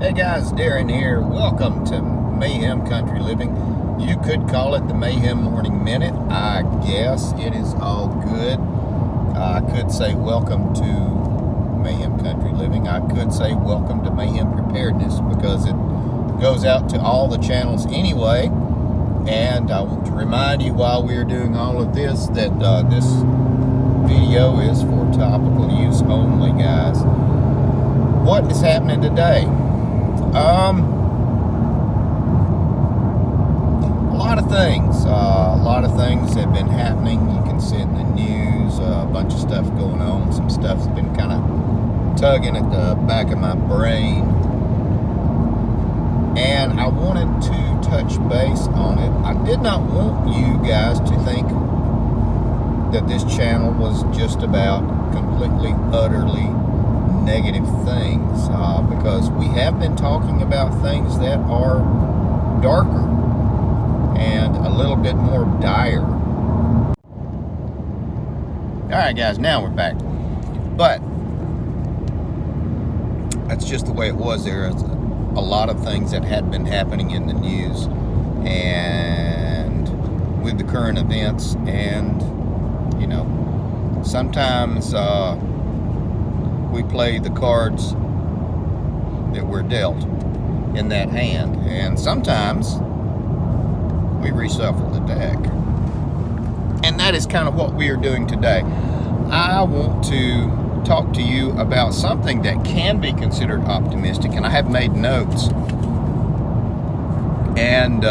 Hey guys, Darren here. Welcome to Mayhem Country Living. You could call it the Mayhem Morning Minute. I guess it is all good. I could say welcome to Mayhem Country Living. I could say welcome to Mayhem Preparedness because it goes out to all the channels anyway. And I want to remind you while we are doing all of this that this video is for topical use only, guys. What is happening today? A lot of things have been happening. You can see it in the news, a bunch of stuff going on. Some stuff's been kind of tugging at the back of my brain. And I wanted to touch base on it. I did not want you guys to think that this channel was just about completely, utterly negative things, because we have been talking about things that are darker and a little bit more dire. Alright guys, now we're back. But that's just the way it was. There's a lot of things that had been happening in the news and with the current events, and you know, sometimes we play the cards that we're dealt in that hand, and sometimes we reshuffle the deck. And that is kind of what we are doing today. I want to talk to you about something that can be considered optimistic, and I have made notes. And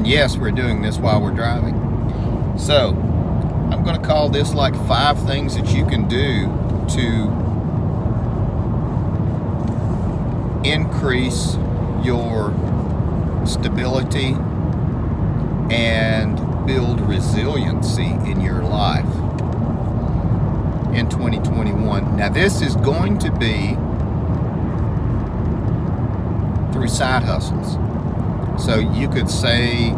yes, we're doing this while we're driving. So I'm going to call this like 5 things that you can do to increase your stability and build resiliency in your life in 2021. Now, this is going to be through side hustles. So you could say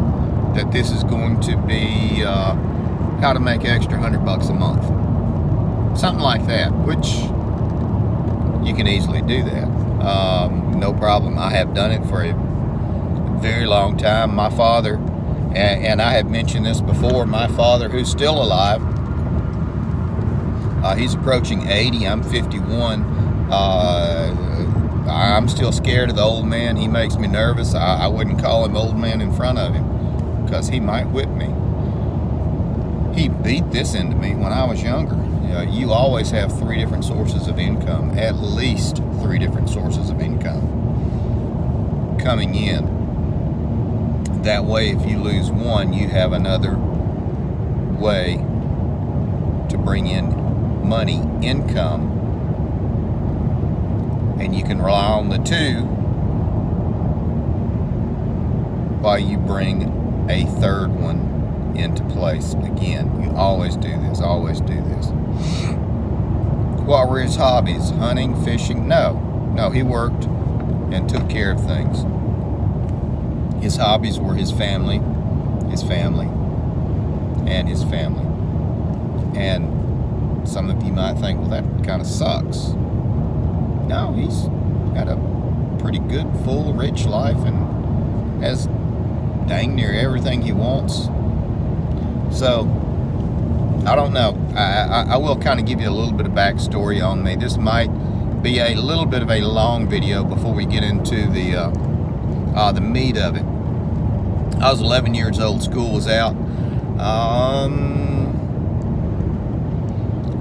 that this is going to be how to make extra $100 a month. Something like that, which you can easily do that. No problem. I have done it for a very long time. My father, and I have mentioned this before, my father, who's still alive, he's approaching 80. I'm 51. I'm still scared of the old man. He makes me nervous. I wouldn't call him old man in front of him because he might whip me. He beat this into me when I was younger. You always have 3 different sources of income, at least 3 different sources of income coming in. That way, if you lose one, you have another way to bring in money, income, and you can rely on the 2 while you bring a 3rd one into place. Again, you always do this, always do this. What were his hobbies? Hunting, fishing? No, he worked and took care of things. His hobbies were his family, and his family. And some of you might think, well, that kind of sucks. No, he's got a pretty good, full, rich life and has dang near everything he wants. So, I don't know. I will kind of give you a little bit of backstory on me. This might be a little bit of a long video before we get into the meat of it. I was 11 years old. School was out.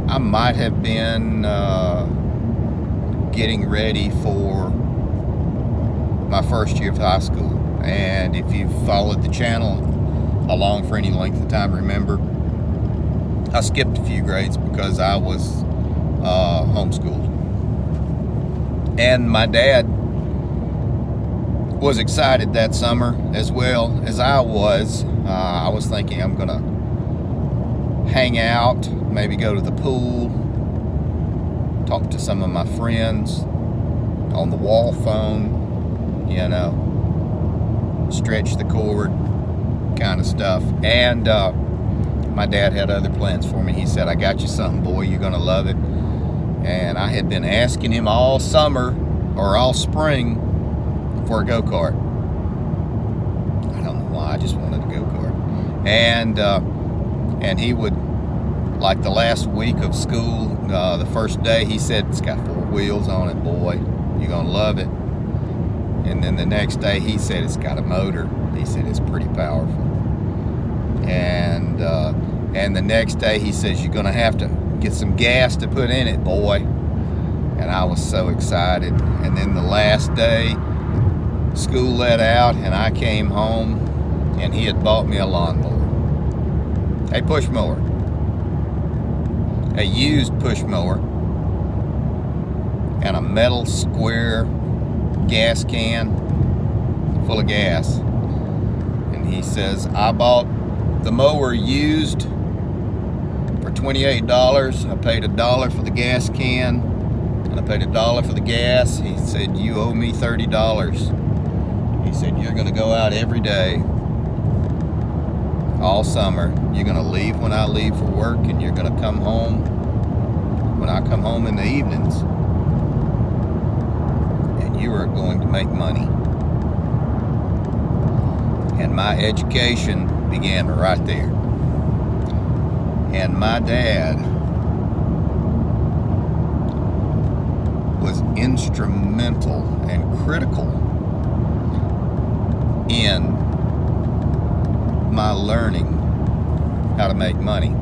I might have been getting ready for my first year of high school. And if you've followed the channel along for any length of time, remember, I skipped a few grades because I was homeschooled. And my dad was excited that summer as well as I was. I was thinking I'm going to hang out, maybe go to the pool, talk to some of my friends on the wall phone, you know, stretch the cord kind of stuff. And my dad had other plans for me. He said, I got you something, boy, you're going to love it. And I had been asking him all summer or all spring for a go-kart. I don't know why, I just wanted a go-kart. And he would, like the last week of school, the first day, he said, it's got 4 wheels on it, boy. You're gonna love it. And then the next day he said, it's got a motor. He said, it's pretty powerful. And the next day he says, you're gonna have to get some gas to put in it, boy. And I was so excited. And then the last day, school let out and I came home and he had bought me a lawnmower. A push mower. A used push mower. And a metal square gas can full of gas. And he says, I bought the mower used for $28. I paid $1 for the gas can, and I paid $1 for the gas. He said, you owe me $30. He said, you're gonna go out every day all summer. You're gonna leave when I leave for work, and you're gonna come home when I come home in the evenings, and you are going to make money. And my education began right there. And my dad was instrumental and critical in my learning how to make money.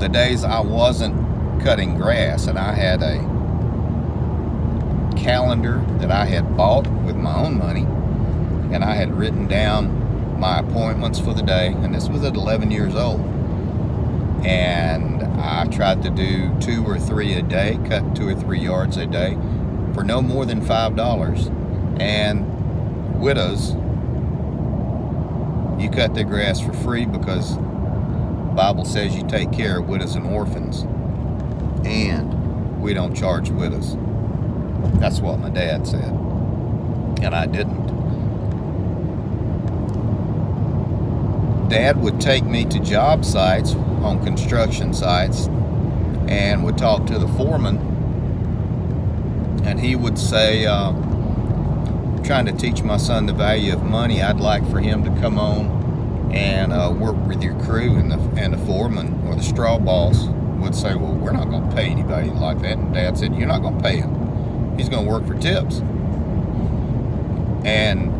The days I wasn't cutting grass and I had a calendar that I had bought with my own money, and I had written down my appointments for the day, and this was at 11 years old. And I tried to do 2 or 3 a day, cut 2 or 3 yards a day for no more than $5. And widows, you cut their grass for free because the Bible says you take care of widows and orphans. And we don't charge widows. That's what my dad said. And I didn't. Dad would take me to job sites, on construction sites, and would talk to the foreman, and he would say, trying to teach my son the value of money, I'd like for him to come on and work with your crew, and the foreman or the straw boss would say, well, we're not going to pay anybody like that. And Dad said, you're not going to pay him. He's going to work for tips. And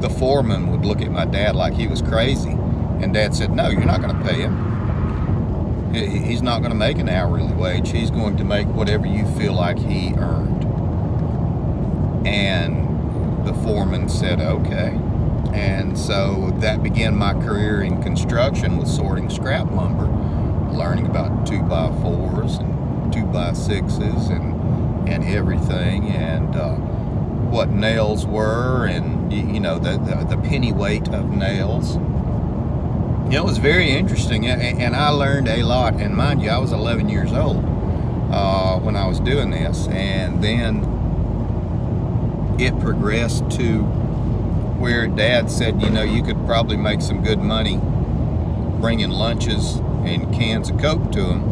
the foreman would look at my dad like he was crazy. And Dad said, no, you're not going to pay him. He's not going to make an hourly wage. He's going to make whatever you feel like he earned. And the foreman said, okay. And so that began my career in construction, with sorting scrap lumber, learning about 2x4s and 2x6s and everything, and what nails were, and the penny weight of nails. It was very interesting, and I learned a lot. And mind you, I was 11 years old when I was doing this, and then it progressed to where Dad said, you could probably make some good money bringing lunches and cans of Coke to them,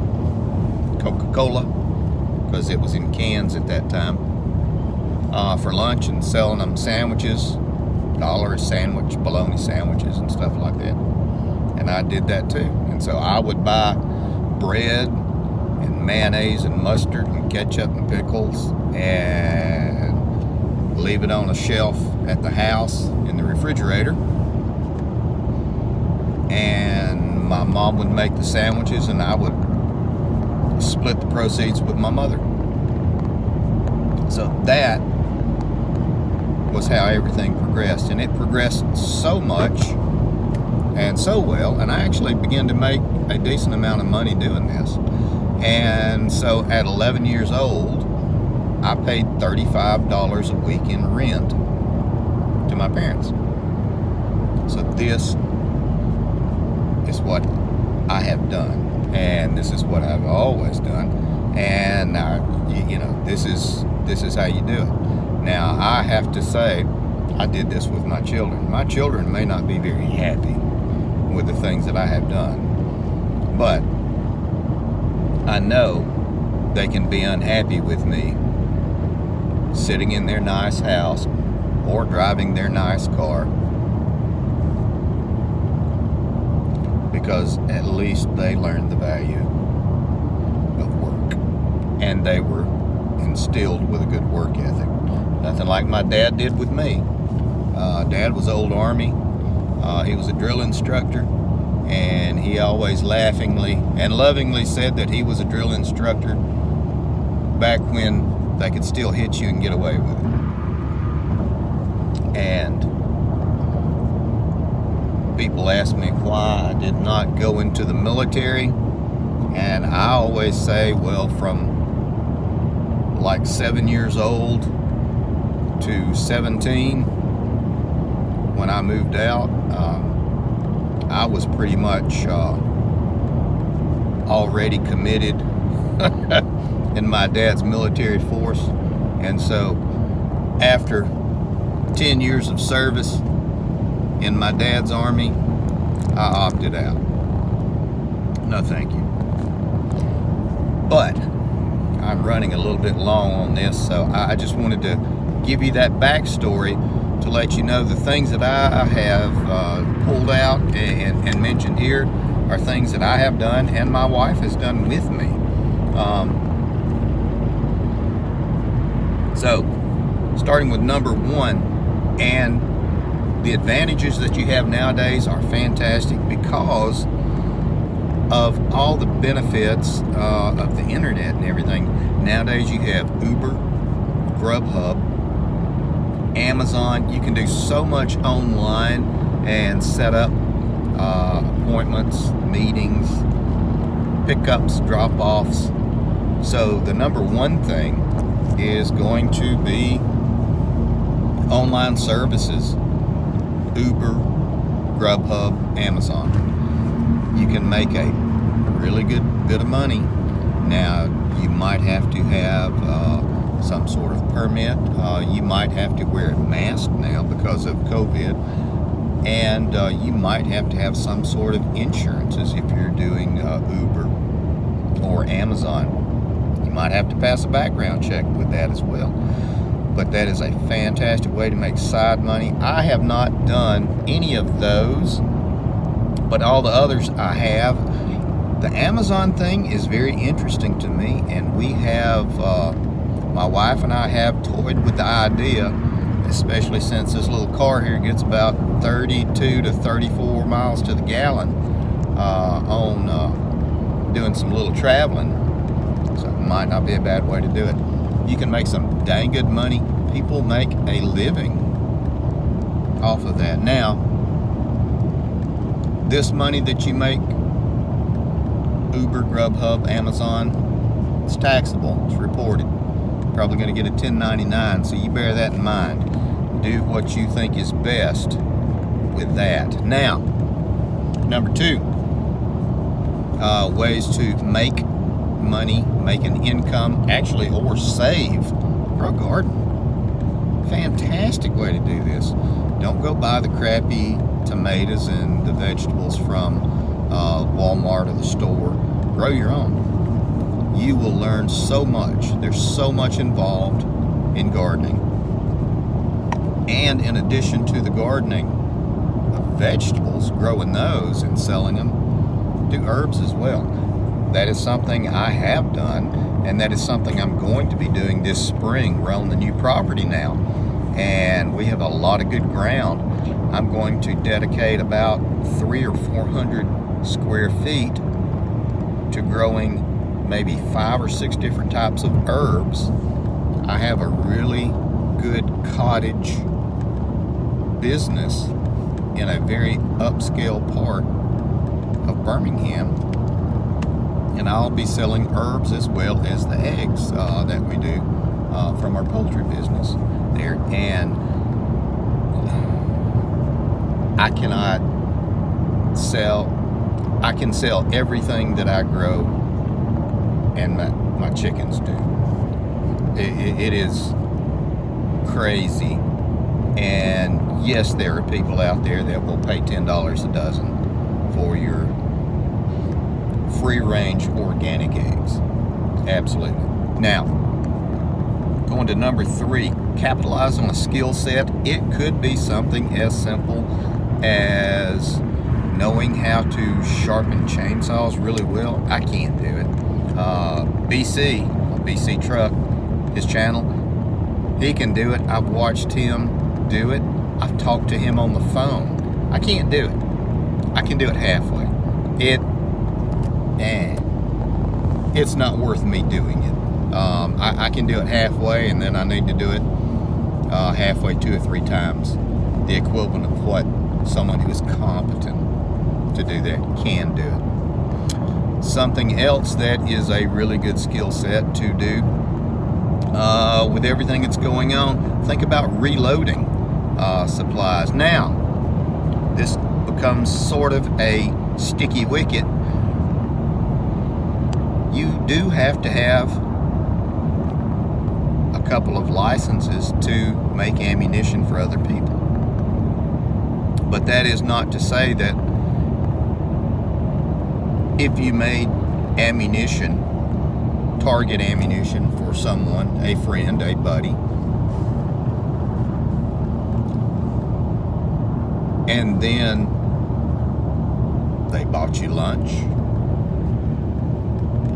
Coca-Cola, because it was in cans at that time, for lunch, and selling them sandwiches, $1 a sandwich, bologna sandwiches and stuff like that. And I did that too. And so I would buy bread and mayonnaise and mustard and ketchup and pickles and leave it on a shelf at the house in the refrigerator. And my mom would make the sandwiches, and I would split the proceeds with my mother. So that was how everything progressed. And it progressed so much and so well, and I actually began to make a decent amount of money doing this. And so at 11 years old, I paid $35 a week in rent to my parents. So this is what I have done, and this is what I've always done, and this is how you do it. Now, I have to say, I did this with my children. My children may not be very happy with the things that I have done, but I know they can be unhappy with me sitting in their nice house or driving their nice car, because at least they learned the value of work and they were instilled with a good work ethic. Nothing like my dad did with me. Dad was old Army. He was a drill instructor, and he always laughingly and lovingly said that he was a drill instructor back when they could still hit you and get away with it. And people ask me why I did not go into the military, and I always say, well, from like 7 years old to 17, when I moved out, I was pretty much already committed in my dad's military force. And so after 10 years of service in my dad's army, I opted out. No thank you. But I'm running a little bit long on this, so I just wanted to give you that backstory to let you know the things that I have pulled out and mentioned here are things that I have done and my wife has done with me. So, starting with number one, and the advantages that you have nowadays are fantastic because of all the benefits of the internet and everything. Nowadays you have Uber, Grubhub, Amazon. You can do so much online and set up appointments, meetings, pickups, drop-offs. So the number one thing is going to be online services. Uber, Grubhub, Amazon. You can make a really good bit of money. Now, you might have to have some sort of permit. You might have to wear a mask now because of COVID. And you might have to have some sort of insurances if you're doing Uber or Amazon. You might have to pass a background check with that as well. But that is a fantastic way to make side money. I have not done any of those, but all the others I have. The Amazon thing is very interesting to me, and we have, my wife and I have toyed with the idea, especially since this little car here gets about 32 to 34 miles to the gallon on doing some little traveling. So it might not be a bad way to do it. You can make some dang good money. People make a living off of that. Now, this money that you make, Uber, Grubhub, Amazon, it's taxable. It's reported. Probably going to get a 1099, so you bear that in mind. Do what you think is best with that. Now, number two, ways to make money, make an income, actually, or save. Grow a garden. Fantastic way to do this. Don't go buy the crappy tomatoes and the vegetables from Walmart or the store. Grow your own. You will learn so much. There's so much involved in gardening. And in addition to the gardening of vegetables, growing those and selling them, do herbs as well. That is something I have done, and that is something I'm going to be doing this spring. We're on the new property now, and we have a lot of good ground. I'm going to dedicate about 300 or 400 square feet to growing maybe 5 or 6 different types of herbs. I have a really good cottage business in a very upscale part of Birmingham, and I'll be selling herbs as well as the eggs that we do from our poultry business there. And I can sell everything that I grow and my chickens do. It is crazy. And yes, there are people out there that will pay $10 a dozen free-range organic eggs. Absolutely. Now, going to number 3, capitalize on a skill set. It could be something as simple as knowing how to sharpen chainsaws really well. I can't do it. BC Truck, his channel, he can do it. I've watched him do it. I've talked to him on the phone. I can't do it. I can do it halfway. It's not worth me doing it. I can do it halfway, and then I need to do it halfway 2 or 3 times, the equivalent of what someone who is competent to do that can do it. Something else that is a really good skill set to do with everything that's going on, think about reloading supplies. Now, this becomes sort of a sticky wicket. You do have to have a couple of licenses to make ammunition for other people. But that is not to say that if you made ammunition, target ammunition for someone, a friend, a buddy, and then they bought you lunch,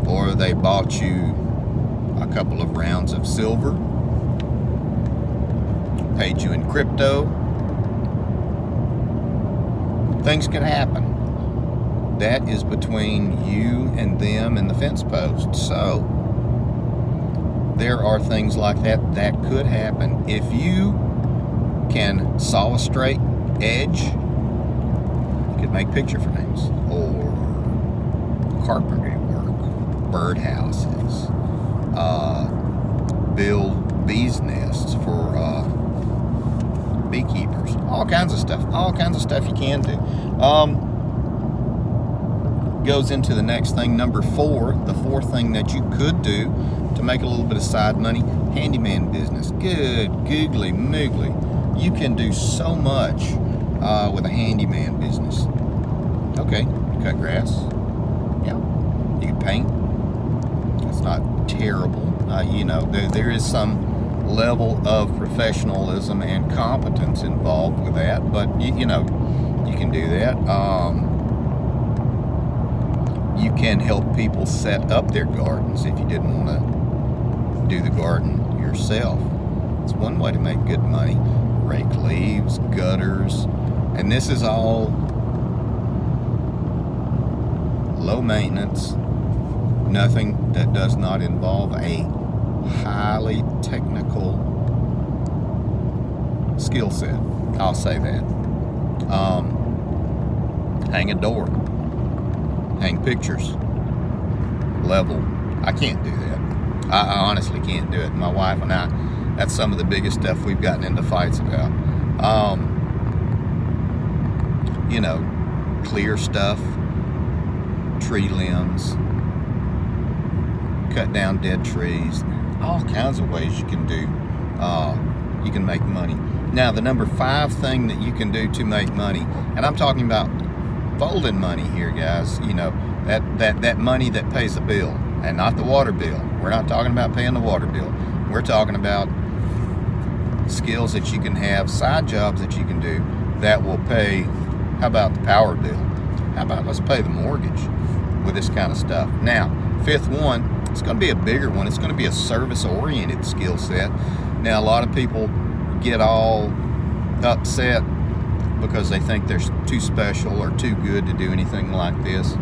or they bought you a couple of rounds of silver, paid you in crypto, things can happen. That is between you and them and the fence post. So there are things like that that could happen. If you can saw a straight edge, you could make picture frames or carpentry work, birdhouses, build bees nests for beekeepers, all kinds of stuff you can do. Goes into the next thing, number 4, the 4th thing that you could do to make a little bit of side money, handyman business. Good googly moogly. You can do so much with a handyman business. Okay, cut grass. Yeah. You can paint. It's not terrible. There is some level of professionalism and competence involved with that, but you can do that. You can help people set up their gardens if you didn't want to do the garden yourself. It's one way to make good money. Rake leaves, gutters, and this is all low maintenance, nothing that does not involve a highly technical skill set. I'll say that. Hang a door, hang pictures, level. I can't do that. I honestly can't do it. My wife and I, that's some of the biggest stuff we've gotten into fights about. Clear stuff, tree limbs, cut down dead trees, all kinds of ways you can do. You can make money. Now, the number 5 thing that you can do to make money, and I'm talking about folding money here, guys. That money that pays the bill, and not the water bill. We're not talking about paying the water bill. We're talking about skills that you can have, side jobs that you can do that will pay. How about the power bill? How about let's pay the mortgage with this kind of stuff? Now, 5th one, it's going to be a bigger one. It's going to be a service-oriented skill set. Now, a lot of people get all upset because they think they're too special or too good to do anything like this.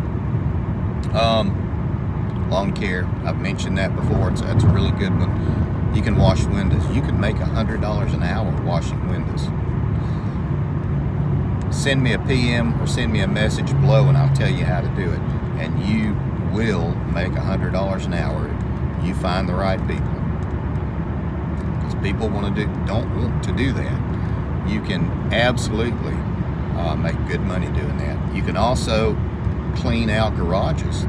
Lawn care, I've mentioned that before. That's a really good one. You can wash windows. You can make $100 an hour washing windows. Send me a PM or send me a message below and I'll tell you how to do it. And you will make $100 an hour if you find the right people. Because people don't want to do that. You can absolutely make good money doing that. You can also clean out garages.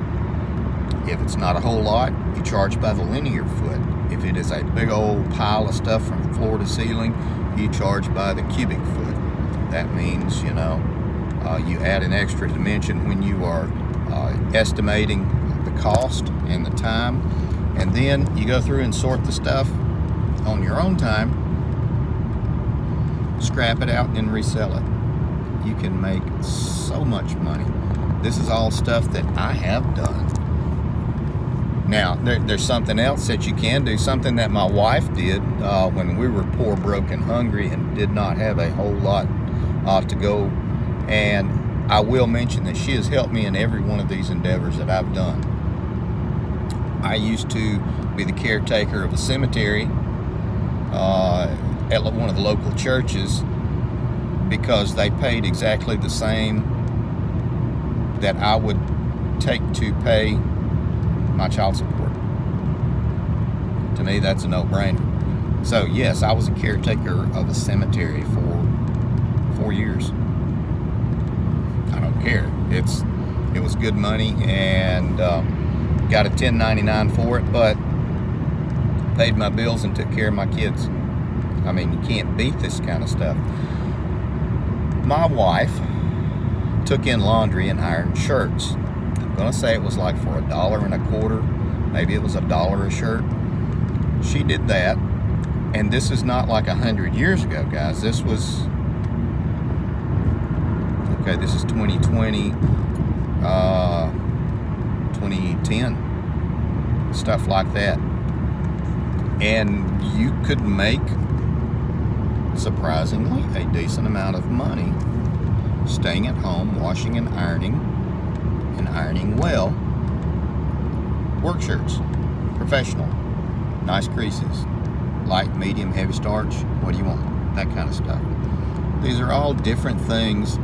If it's not a whole lot, you charge by the linear foot. If it is a big old pile of stuff from floor to ceiling, you charge by the cubic foot. That means, you add an extra dimension when you are estimating the cost and the time, and then you go through and sort the stuff on your own time, scrap it out and resell it. You can make so much money. This is all stuff that I have done. Now, there's something else that you can do, something that my wife did when we were poor, broke, and hungry and did not have a whole lot to go. And I will mention that she has helped me in every one of these endeavors that I've done. I used to be the caretaker of a cemetery at one of the local churches because they paid exactly the same that I would take to pay my child support. To me, that's a no-brainer. So yes, I was a caretaker of a cemetery for 4 years. I don't care. It was good money, and got a 1099 for it, but paid my bills and took care of my kids. I mean, you can't beat this kind of stuff. My wife took in laundry and ironed shirts. I'm gonna say it was like for $1.25, maybe it was $1 a shirt. She did that, and this is not like 100 years ago, guys. This was, okay, this is 2020, 2010, stuff like that. And you could make, surprisingly, a decent amount of money staying at home, washing and ironing well, work shirts, professional, nice creases, light, medium, heavy starch, what do you want, that kind of stuff. These are all different things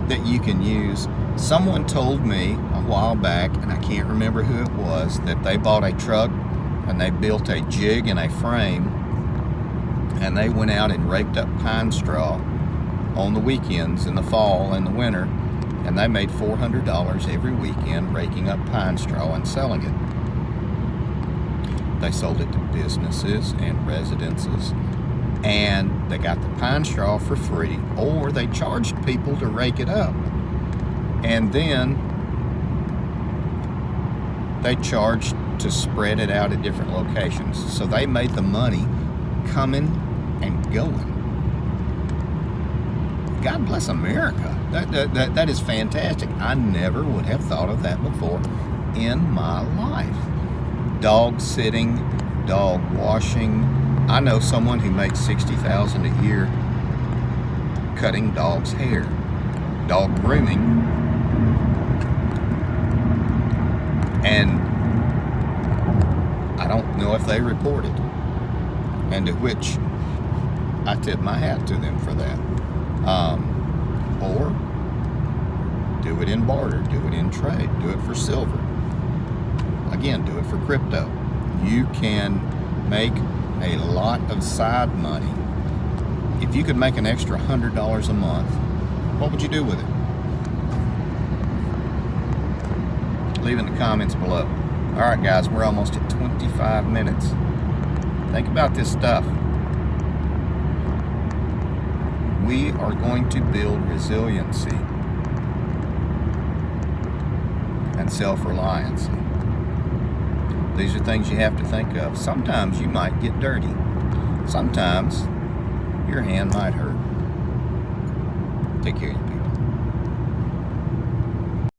that you can use. Someone told me a while back, and I can't remember who it was, that they bought a truck and they built a jig and a frame, and they went out and raked up pine straw on the weekends in the fall and the winter, and they made $400 every weekend raking up pine straw and selling it. They sold it to businesses and residences, and they got the pine straw for free, or they charged people to rake it up, and then they charged to spread it out at different locations. So they made the money coming and going. God bless America. That is fantastic. I never would have thought of that before in my life. Dog sitting, dog washing. I know someone who makes $60,000 a year cutting dogs' hair, dog grooming, and I don't know if they report it, and to which I tip my hat to them for that. Or do it in barter, do it in trade, do it for silver. Again, do it for crypto. You can make a lot of side money. If you could make an extra $100 a month, what would you do with it? Leave in the comments below. All right, guys, we're almost at 25 minutes. Think about this stuff. We are going to build resiliency and self-reliance. These are things you have to think of. Sometimes you might get dirty. Sometimes your hand might hurt. Take care.